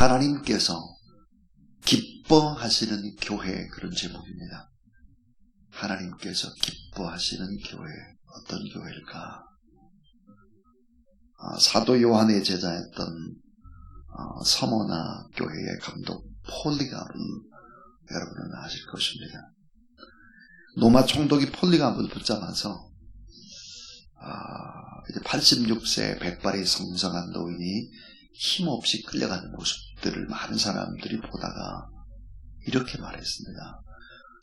하나님께서 기뻐하시는 교회, 그런 제목입니다. 하나님께서 기뻐하시는 교회, 어떤 교회일까? 사도 요한의 제자였던 서머나 교회의 감독 폴리갑을 여러분은 아실 것입니다. 로마 총독이 폴리갑을 붙잡아서 이제 86세 백발의 성성한 노인이 힘없이 끌려가는 모습들을 많은 사람들이 보다가 이렇게 말했습니다.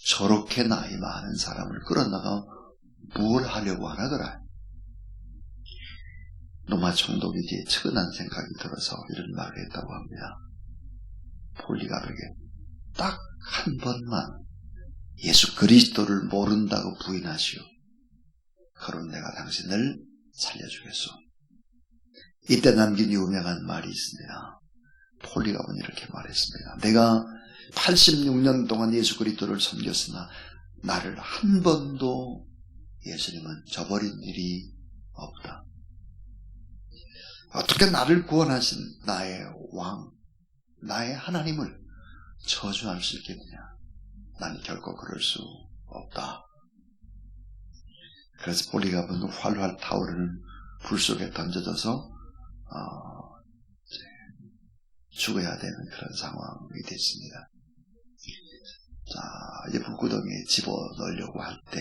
저렇게 나이 많은 사람을 끌어다가 뭘 하려고 하나 그래? 로마 총독이 이제 측은한 생각이 들어서 이런 말을 했다고 합니다. 폴리갑에게 딱 한 번만 예수 그리스도를 모른다고 부인하시오. 그럼 내가 당신을 살려주겠소. 이때 남긴 유명한 말이 있습니다. 폴리갑은 이렇게 말했습니다. 내가 86년 동안 예수 그리스도를 섬겼으나 나를 한 번도 예수님은 저버린 일이 없다. 어떻게 나를 구원하신 나의 왕, 나의 하나님을 저주할 수 있겠느냐? 난 결코 그럴 수 없다. 그래서 폴리갑은 활활 타오르는 불 속에 던져져서 죽어야 되는 그런 상황이 됐습니다. 자, 이제 불구덩이에 집어 넣으려고 할 때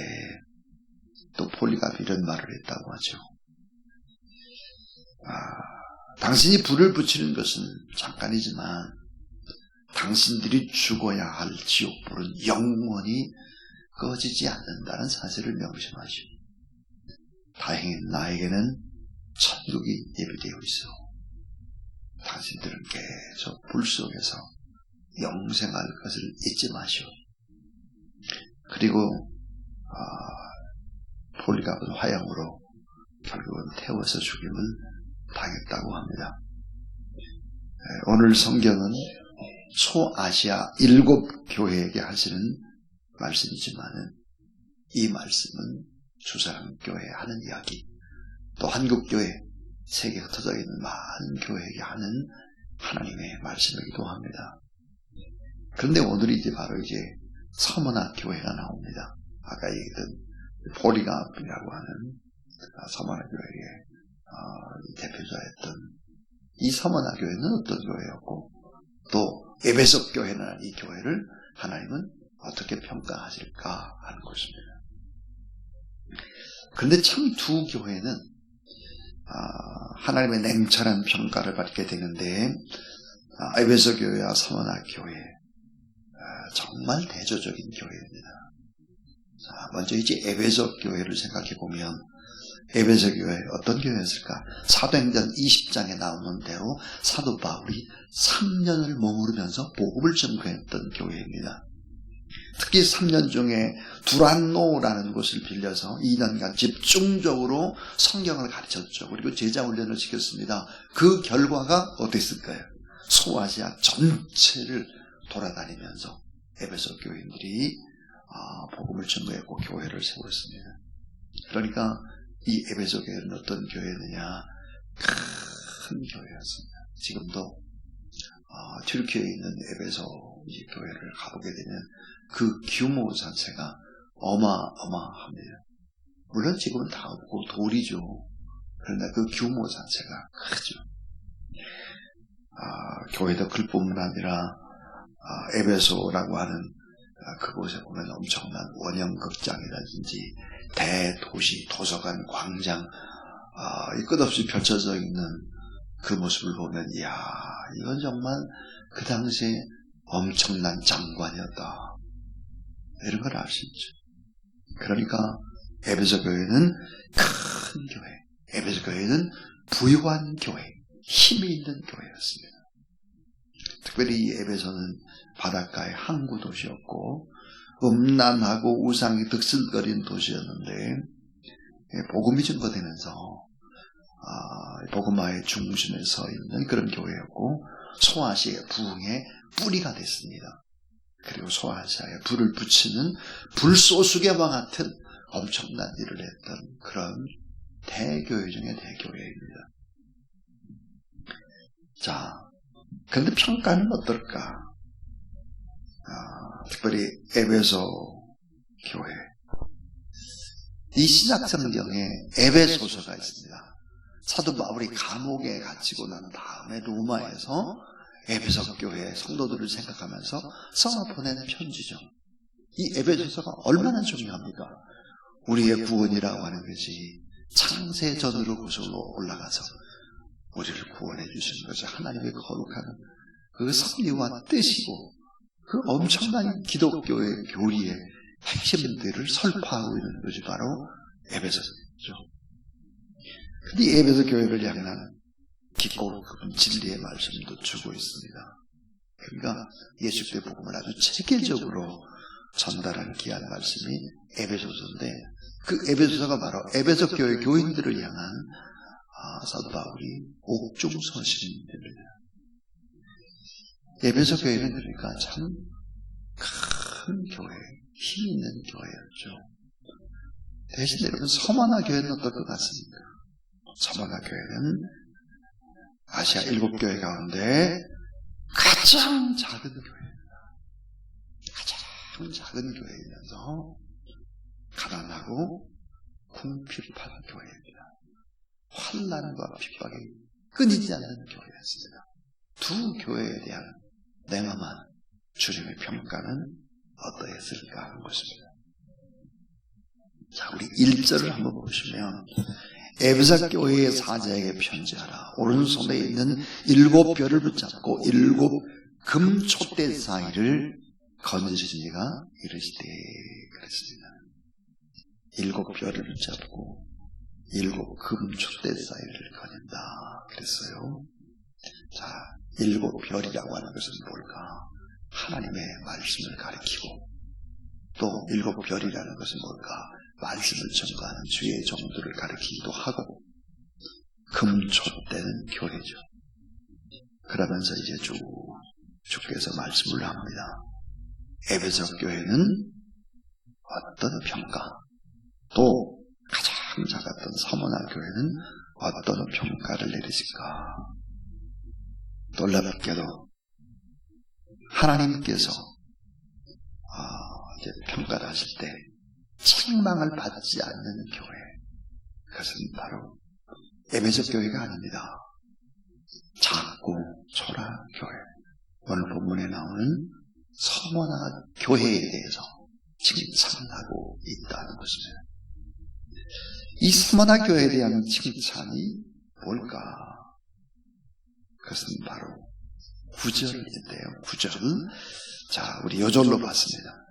또 폴리갑이 이런 말을 했다고 하죠. 당신이 불을 붙이는 것은 잠깐이지만 당신들이 죽어야 할 지옥불은 영원히 꺼지지 않는다는 사실을 명심하시오. 다행히 나에게는 천국이 예비되어 있어. 당신들은 계속 불 속에서 영생할 것을 잊지 마시오. 그리고 폴리갑은 화형으로 결국은 태워서 죽임을 당했다고 합니다. 오늘 성경은 소아시아 7교회에게 하시는 말씀이지만은 이 말씀은 주사랑교회에 하는 이야기, 또 한국교회, 세계에 흩어져 있는 많은 교회에게 하는 하나님의 말씀이기도 합니다. 그런데 오늘이 이제 바로 이제 서머나 교회가 나옵니다. 아까 얘기했던 폴리갑이라고 하는 서머나 교회의 대표자였던 이 서머나 교회는 어떤 교회였고, 또 에베소 교회는 이 교회를 하나님은 어떻게 평가하실까 하는 것입니다. 그런데 참 두 교회는 하나님의 냉철한 평가를 받게 되는데, 에베소 교회와 서머나 교회, 정말 대조적인 교회입니다. 자, 먼저 이제 에베소 교회를 생각해 보면, 에베소 교회 어떤 교회였을까? 사도행전 20장에 나오는 대로 사도 바울이 3년을 머무르면서 복음을 전거했던 교회입니다. 특히 3년 중에 두란노라는 곳을 빌려서 2년간 집중적으로 성경을 가르쳤죠. 그리고 제자 훈련을 시켰습니다. 그 결과가 어땠을까요? 소아시아 전체를 돌아다니면서 에베소 교인들이 복음을 전거했고 교회를 세웠습니다. 그러니까 이 에베소 교회는 어떤 교회느냐? 큰 교회였습니다. 지금도 튀르키예에 있는 에베소 교회를 가보게 되면 그 규모 자체가 어마어마합니다. 물론 지금은 다 없고 돌이죠. 그러나 그 규모 자체가 크죠. 교회도 그뿐만 아니라 에베소라고 하는 그곳에 보면 엄청난 원형극장이라든지 대도시, 도서관, 광장, 끝없이 펼쳐져 있는 그 모습을 보면, 이야, 이건 정말 그 당시에 엄청난 장관이었다, 이런 걸 알 수 있죠. 그러니까 에베소 교회는 큰 교회, 에베소 교회는 부유한 교회, 힘이 있는 교회였습니다. 특별히 이 에베소는 바닷가의 항구 도시였고 음란하고 우상이 득실거리는 도시였는데, 복음이 증거되면서 복음화의 중심에 서 있는 그런 교회였고, 소아시아의 부흥의 뿌리가 됐습니다. 그리고 소아시아에 불을 붙이는 불소수개와 같은 엄청난 일을 했던 그런 대교회 중의 대교회입니다. 자, 그런데 평가는 어떨까? 특별히 에베소 교회. 이 신약 성경에 에베소서가 있습니다. 사도 바울이 감옥에 갇히고 난 다음에 로마에서 에베소 교회 성도들을 생각하면서 써서 보내는 편지죠. 이 에베소서가 얼마나 중요합니까? 우리의 구원이라고 하는 것이 창세전으로 구속으로 올라가서 우리를 구원해 주시는 것이 하나님의 거룩한 그 섭리와 뜻이고 그 엄청난 기독교의 교리의 핵심들을 설파하고 있는 것이 바로 에베소서죠. 근데 이 에베소 교회를 향한 깊고 깊은 진리의 말씀도 주고 있습니다. 그러니까 예수의 복음을 아주 체계적으로 전달하는 귀한 말씀이 에베소서인데 그 에베소서가 바로 에베소 교회 교인들을 향한 사도 바울이 옥중서신입니다. 에베소 교회는 그러니까 참 큰 교회, 힘 있는 교회였죠. 대신 여러분 서머나 교회는 어떨 것 같습니까? 서머나 교회는 아시아 7교회 가운데 가장 작은 교회입니다. 가장 작은 교회이면서 가난하고 궁핍한 교회입니다. 환난과 핍박이 끊이지 않는 교회였습니다. 두 교회에 대한 냉엄한 주님의 평가는 어떠했을까 하는 것입니다. 자, 우리 1절을 한번 보시면 에베소 교회의 사자에게 편지하라. 오른손에 있는 7별을 붙잡고 7 금촛대 사이를 거느리시니가 이르시되 그랬습니다. 7별을 붙잡고 7 금촛대 사이를 거닌다 그랬어요. 자, 7별이라고 하는 것은 뭘까? 하나님의 말씀을 가리키고 또 7별이라는 것은 뭘까? 말씀을 전가하는 주의 종들을 가리키기도 하고 금촛대는 교회죠. 그러면서 이제 주께서 말씀을 합니다. 에베소 교회는 어떤 평가, 또 가장 작았던 서머나 교회는 어떤 평가를 내리실까? 놀랍게도 하나님께서 이제 평가를 하실 때 책망을 받지 않는 교회, 그것은 바로 에베소 교회가 아닙니다. 작고 초라한 교회. 오늘 본문에 나오는 서머나 교회에 대해서 칭찬하고 있다는 것입니다. 이 서머나 교회에 대한 칭찬이 뭘까? 그것은 바로 9절인데요. 9절. 자, 우리 요절로 봤습니다.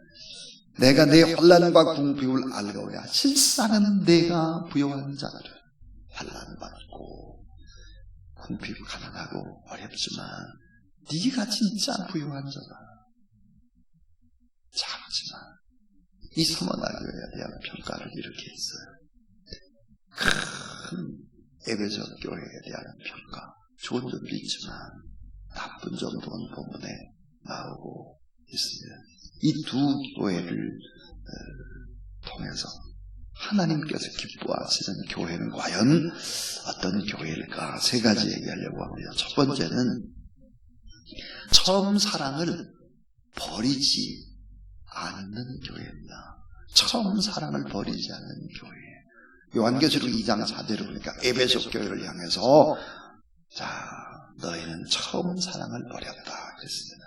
내가 내 환난과 궁핍을 알거니와 실상은 내가 부요한 자들은 환난 받고 궁핍 가난하고 어렵지만 네가 진짜 부요한 자다. 작지만 이 서머나 교회에 대한 평가를 이렇게 했어요. 큰 에베소 교회에 대한 평가, 좋은 점도 있지만 나쁜 점도 본문에 나오고 있습니다. 이 두 교회를 통해서 하나님께서 기뻐하시는 교회는 과연 어떤 교회일까? 세 가지 얘기하려고 합니다. 첫 번째는 처음 사랑을 버리지 않는 교회입니다. 처음 사랑을 버리지 않는 교회. 요한계시록 2장 4절을 보니까 에베소 교회를 향해서 자, 너희는 처음 사랑을 버렸다 그랬습니다.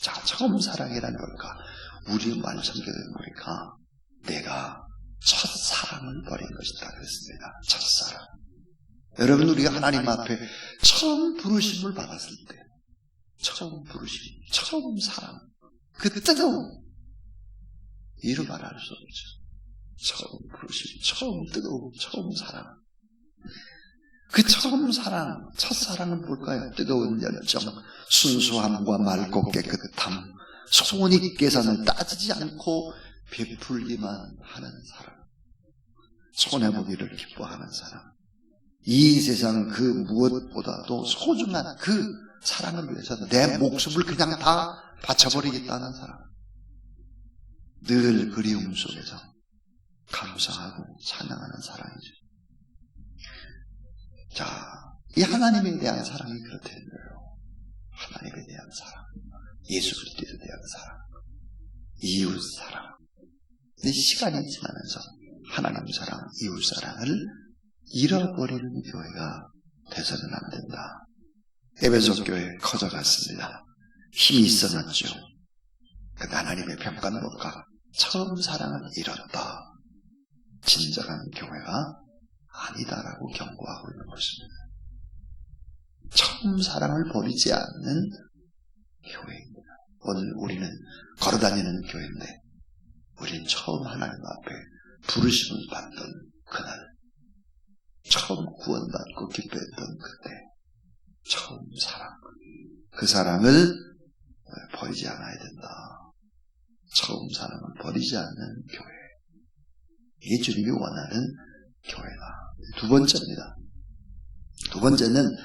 자, 처음 사랑이라는 걸까? 우리 말 성경에 보니까 내가 첫사랑을 버린 것이다 그랬습니다. 첫사랑. 여러분, 우리가 하나님 앞에 처음 부르심을 받았을 때, 처음 부르심, 처음 사랑, 그 뜨거움, 이루 말할 수 없죠. 처음 부르심, 처음 뜨거움, 처음 사랑. 그 처음 사랑, 첫사랑은 뭘까요? 뜨거운 열정, 순수함과 맑고 깨끗함, 손익 계산을 따지지 않고 베풀기만 하는 사람, 손해보기를 기뻐하는 사람, 이 세상 그 무엇보다도 소중한 그 사랑을 위해서 내 목숨을 그냥 다 바쳐버리겠다는 사람, 늘 그리움 속에서 감사하고 찬양하는 사랑이죠. 자, 이 하나님에 대한 사랑이 그렇다는 거예요. 하나님에 대한 사랑, 예수 그리스도에 대한 사랑, 이웃 사랑. 이 시간이 지나면서 하나님 사랑, 이웃 사랑을 잃어버리는 교회가 돼서는 안 된다. 에베소 교회 커져갔습니다. 힘이 있었죠. 근데 하나님의 평가는 뭘까? 처음 사랑을 잃었다. 진정한 교회가 아니다라고 경고하고 있는 것입니다. 처음 사랑을 버리지 않는 교회입니다. 오늘 우리는 걸어다니는 교회인데 우리는 처음 하나님 앞에 부르심을 받던 그날, 처음 구원받고 기뻐했던 그때, 처음 사랑, 그 사랑을 버리지 않아야 된다. 처음 사랑을 버리지 않는 교회, 이게 주님이 원하는 교회다. 두 번째입니다. 두 번째는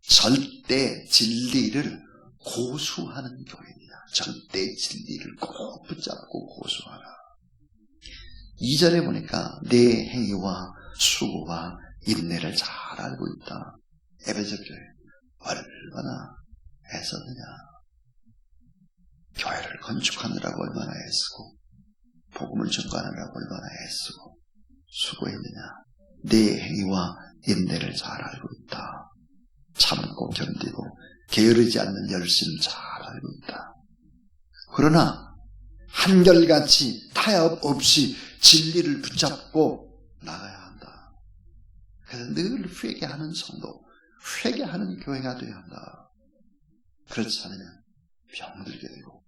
절대 진리를 고수하는 교회입니다. 절대 진리를 꼭 붙잡고 고수하라. 2절에 보니까 내 행위와 수고와 인내를 잘 알고 있다. 에베소 교회 얼마나 애썼느냐. 교회를 건축하느라고 얼마나 애쓰고 복음을 전가하느라고 얼마나 애쓰고 수고했느냐. 내 행위와 인내를 잘 알고 있다. 참고 견디고 게으르지 않는 열심을 잘 알고 있다. 그러나 한결같이 타협 없이 진리를 붙잡고 나가야 한다. 그래서 늘 회개하는 성도, 회개하는 교회가 되어야 한다. 그렇지 않으면 병들게 되고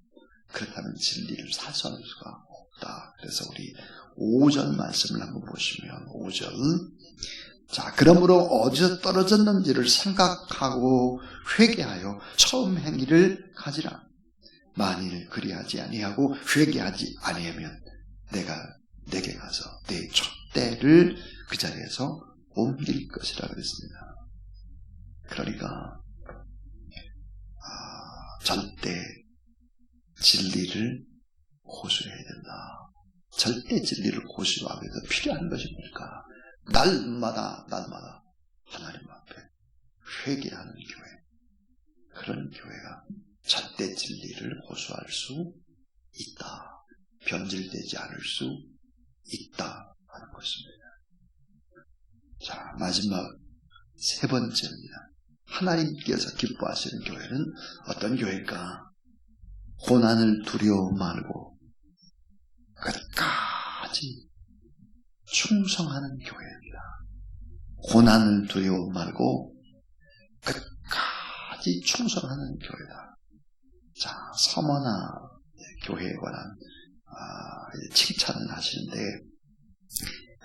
그렇다면 진리를 사수할 수가 없다. 그래서 우리 5절 말씀을 한번 보시면 5절, 자, 그러므로 어디서 떨어졌는지를 생각하고 회개하여 처음 행위를 가지라. 만일 그리하지 아니하고 회개하지 아니하면 내가 내게 가서 내 촛대를 그 자리에서 옮길 것이라 그랬습니다. 그러니까 절대 진리를 고수해야 된다. 절대 진리를 고수하기 위해서 필요한 것이 뭘까? 날마다 하나님 앞에 회개하는 교회, 그런 교회가 절대 진리를 고수할 수 있다. 변질되지 않을 수 있다 하는 것입니다. 자, 마지막 세 번째입니다. 하나님께서 기뻐하시는 교회는 어떤 교회일까? 고난을 두려워 말고 끝까지 충성하는 교회입니다. 고난을 두려워 말고 끝까지 충성하는 교회다. 자, 서머나 교회에 관한 칭찬을 하시는데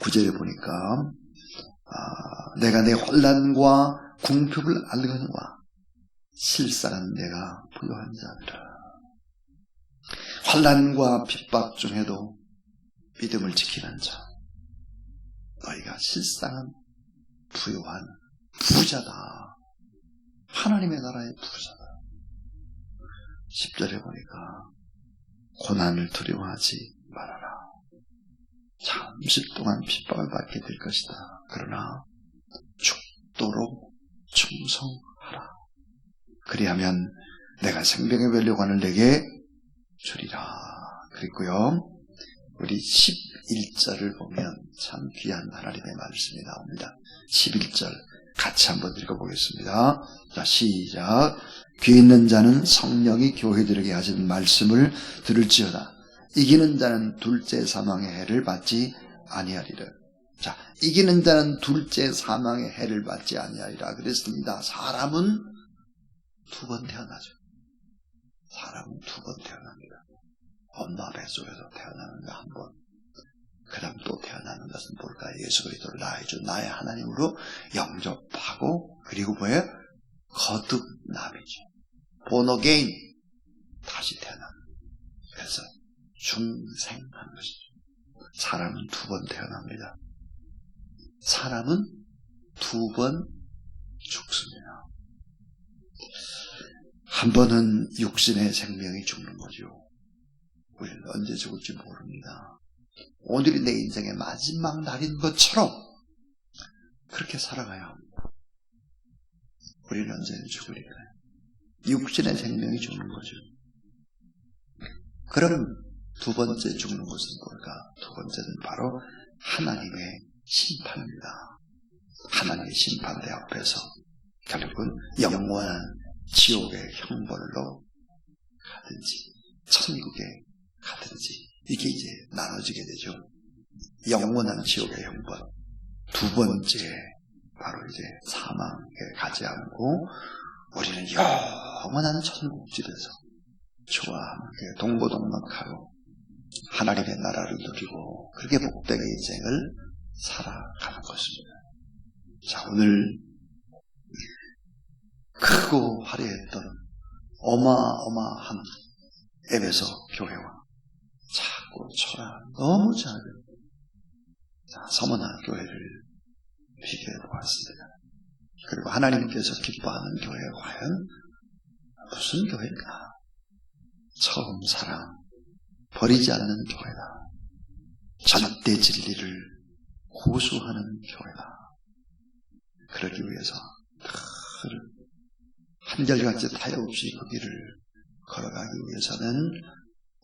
9절에 보니까 내가 내 혼란과 궁핍을 알거니와 실상은 내가 부요한 자들아. 환난과 핍박 중에도 믿음을 지키는 자, 너희가 실상은 부요한 부자다. 하나님의 나라의 부자다. 10절에 보니까 고난을 두려워하지 말아라. 잠시 동안 핍박을 받게 될 것이다. 그러나 죽도록 충성하라. 그리하면 내가 생명의 면류관을 내게 주리라. 그리고요, 우리 11절을 보면 참 귀한 하나님의 말씀이 나옵니다. 11절 같이 한번 읽어보겠습니다. 자, 시작. 귀 있는 자는 성령이 교회들에게 하신 말씀을 들을지어다. 이기는 자는 둘째 사망의 해를 받지 아니하리라. 자, 이기는 자는 둘째 사망의 해를 받지 아니하리라 그랬습니다. 사람은 두 번 태어나죠. 사람은 두 번 태어납니다. 엄마 뱃속에서 태어나는 거 한 번, 그 다음 또 태어나는 것은 뭘까? 예수 그리스도를 나의 주, 나의 하나님으로 영접하고, 그리고 뭐예요? 거듭남이죠. born again, 다시 태어나는. 그래서 중생한 것이죠. 사람은 두 번 태어납니다. 사람은 두 번 죽습니다. 한 번은 육신의 생명이 죽는 거죠. 우리는 언제 죽을지 모릅니다. 오늘이 내 인생의 마지막 날인 것처럼 그렇게 살아가야 합니다. 우리는 언제는 죽으니까요. 육신의 생명이 죽는 거죠. 그럼 두 번째 죽는 것은 뭘까? 두 번째는 바로 하나님의 심판입니다. 하나님의 심판대 앞에서 결국은 영원한 지옥의 형벌로 가든지 천국에 가든지 이게 이제 나눠지게 되죠. 영원한 지옥의 형벌. 두 번째 바로 이제 사망에 가지 않고 우리는 영원한 천국집에서 주와 함께 동고동락하고 하나님의 나라를 누리고 그렇게 복된 인생을 살아가는 것입니다. 자, 오늘 크고 화려했던 어마어마한 에베소 교회와 작고 초라한 너무 작은 서머나 교회를 비교해 보았습니다. 그리고 하나님께서 기뻐하는 교회가 과연 무슨 교회일까? 처음 사랑, 버리지 않는 교회다. 절대 진리를 고수하는 교회다. 그러기 위해서 늘 한결같이 타협 없이 그 길을 걸어가기 위해서는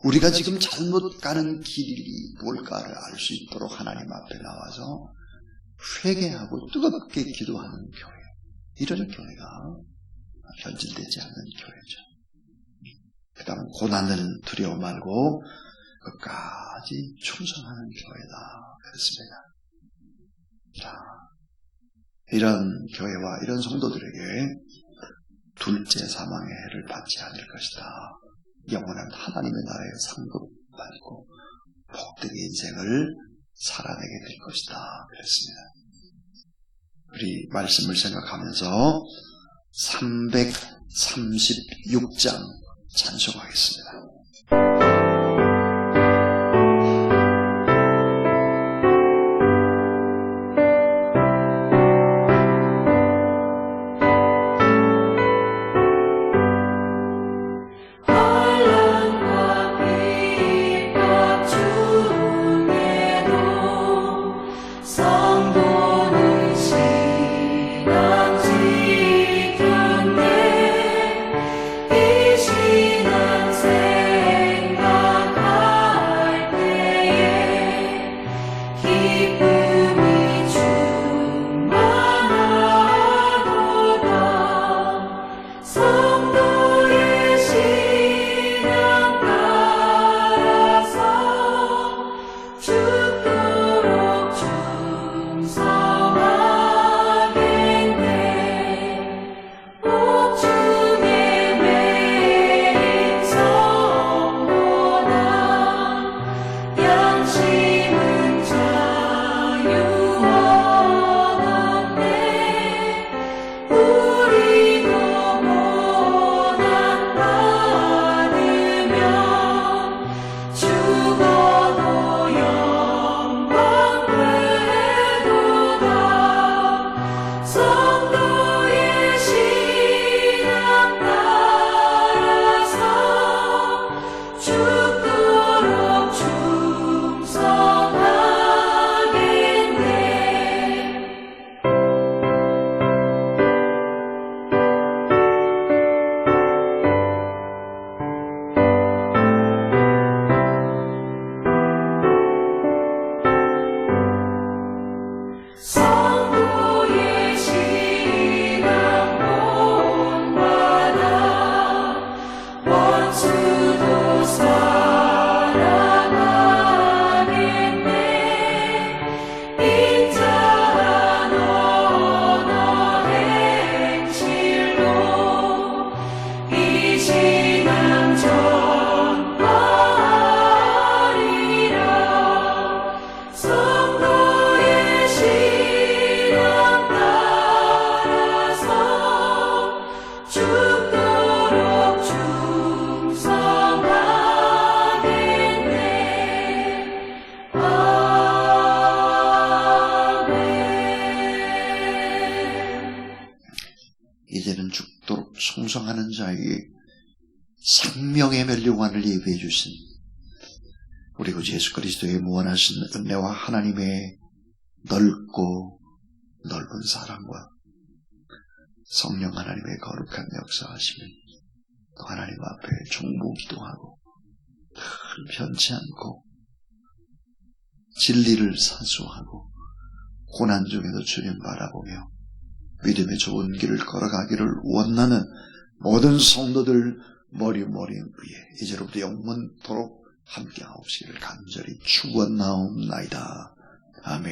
우리가 지금 잘못 가는 길이 뭘까를 알 수 있도록 하나님 앞에 나와서 회개하고 뜨겁게 기도하는 교회, 이런 교회가 변질되지 않는 교회죠. 그 다음 고난을 두려워 말고 끝까지 충성하는 교회다 그랬습니다. 자, 이런 교회와 이런 성도들에게 둘째 사망의 해를 받지 않을 것이다. 영원한 하나님의 나라에 상급받고 복된 인생을 살아내게 될 것이다 그랬습니다. 우리 말씀을 생각하면서 336장 찬송하겠습니다. 이제는 죽도록 충성하는 자에게 생명의 멸류관을 예비해 주신 우리 구 예수 그리스도의 무한하신 은혜와 하나님의 넓고 넓은 사랑과 성령 하나님의 거룩한 역사하심을 또 하나님 앞에 중보기도하고 늘 변치 않고 진리를 사수하고 고난 중에도 주님 바라보며 믿음의 좋은 길을 걸어가기를 원하는 모든 성도들 머리 위에 이제로부터 영원토록 함께하옵시기를 간절히 축원하옵나이다. 아멘.